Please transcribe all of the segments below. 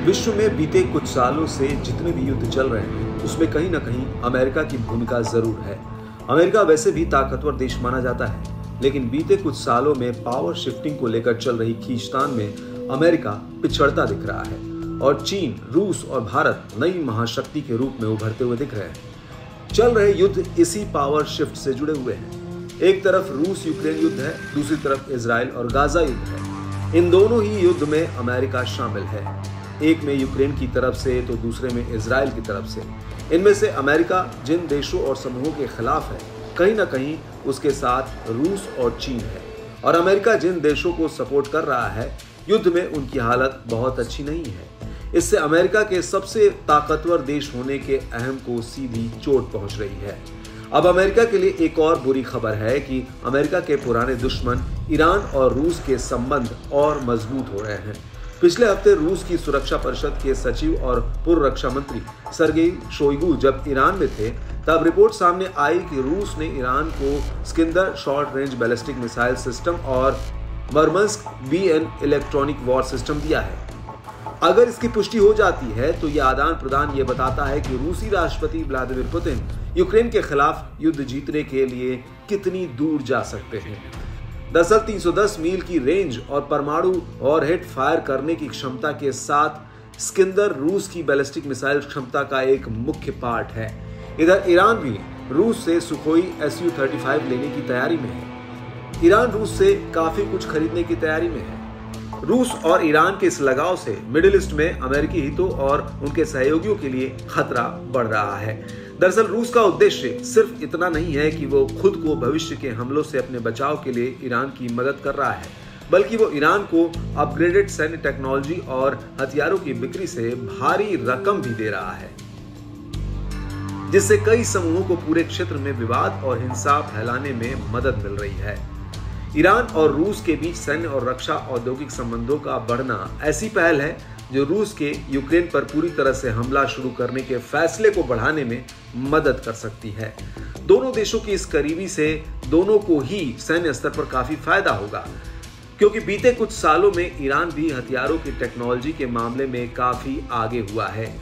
विश्व में बीते कुछ सालों से जितने भी युद्ध चल रहे हैं उसमें कहीं ना कहीं अमेरिका की भूमिका जरूर है। अमेरिका वैसे भी ताकतवर देश माना जाता है, लेकिन बीते कुछ सालों में पावर शिफ्टिंग को लेकर चल रही खींचतान में अमेरिका पिछड़ता दिख रहा है और चीन, रूस और भारत नई महाशक्ति के रूप में उभरते हुए दिख रहे हैं। चल रहे युद्ध इसी पावर शिफ्ट से जुड़े हुए हैं। एक तरफ रूस यूक्रेन युद्ध है, दूसरी तरफ इजराइल और गाजा युद्ध है। इन दोनों ही युद्ध में अमेरिका शामिल है, एक में यूक्रेन की तरफ से तो दूसरे में इजराइल की तरफ से। इनमें से अमेरिका जिन देशों और समूहों के खिलाफ है, कहीं ना कहीं उसके साथ रूस और चीन है, और अमेरिका जिन देशों को सपोर्ट कर रहा है, युद्ध में उनकी हालत बहुत अच्छी नहीं है। इससे अमेरिका के सबसे ताकतवर देश होने के अहम को सीधी चोट पहुंच रही है। अब अमेरिका के लिए एक और बुरी खबर है कि अमेरिका के पुराने दुश्मन ईरान और रूस के संबंध और मजबूत हो रहे हैं। पिछले हफ्ते रूस की सुरक्षा परिषद के सचिव और पूर्व रक्षा मंत्री सर्गेई शोइगु जब ईरान में थे, तब रिपोर्ट सामने आई कि रूस ने ईरान को Iskander short range ballistic missile system और Murmansk BN electronic war system दिया है। अगर इसकी पुष्टि हो जाती है तो यह आदान प्रदान ये बताता है कि रूसी राष्ट्रपति व्लादिमीर पुतिन यूक्रेन के खिलाफ युद्ध जीतने के लिए कितनी दूर जा सकते हैं। दरअसल 310 मील की रेंज और परमाणु वॉरहेड फायर करने की क्षमता के साथ स्किंदर रूस की बैलिस्टिक मिसाइल क्षमता का एक मुख्य पार्ट है। इधर ईरान भी रूस से सुखोई Su-35 लेने की तैयारी में है। ईरान रूस से काफी कुछ खरीदने की तैयारी में है। रूस और ईरान के इस लगाव से मिडिल ईस्ट में अमेरिकी हितों और उनके सहयोगियों के लिए खतरा बढ़ रहा है। दरअसल रूस का उद्देश्य सिर्फ इतना नहीं है कि वो खुद को भविष्य के हमलों से अपने बचाव के लिए ईरान की मदद कर रहा है, बल्कि वो ईरान को अपग्रेडेड सैन्य टेक्नोलॉजी और हथियारों की बिक्री से भारी रकम भी दे रहा है, जिससे कई समूहों को पूरे क्षेत्र में विवाद और हिंसा फैलाने में मदद मिल रही है। ईरान और रूस के बीच सैन्य और रक्षा औद्योगिक संबंधों का बढ़ना ऐसी पहल है जो रूस के यूक्रेन पर पूरी तरह से हमला शुरू करने के फैसले को बढ़ाने में मदद कर सकती है। दोनों देशों की इस करीबी से दोनों को ही सैन्य स्तर पर काफी फायदा होगा, क्योंकि बीते कुछ सालों में ईरान भी हथियारों की टेक्नोलॉजी के मामले में काफी आगे हुआ है।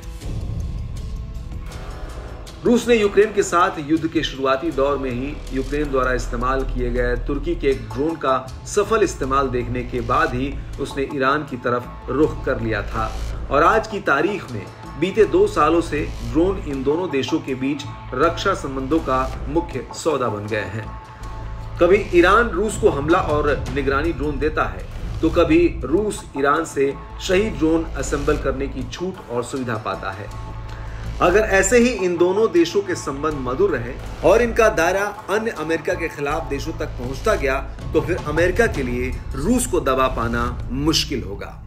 रूस ने यूक्रेन के साथ युद्ध के शुरुआती दौर में ही यूक्रेन द्वारा इस्तेमाल किए गए तुर्की के एक ड्रोन का सफल इस्तेमाल देखने के बाद ही उसने ईरान की तरफ रुख कर लिया था, और आज की तारीख में बीते 2 सालों से ड्रोन इन दोनों देशों के बीच रक्षा संबंधों का मुख्य सौदा बन गए हैं। कभी ईरान रूस को हमला और निगरानी ड्रोन देता है, तो कभी रूस ईरान से शहीद ड्रोन असेंबल करने की छूट और सुविधा पाता है। अगर ऐसे ही इन दोनों देशों के संबंध मधुर रहे और इनका दायरा अन्य अमेरिका के खिलाफ देशों तक पहुंचता गया, तो फिर अमेरिका के लिए रूस को दबा पाना मुश्किल होगा।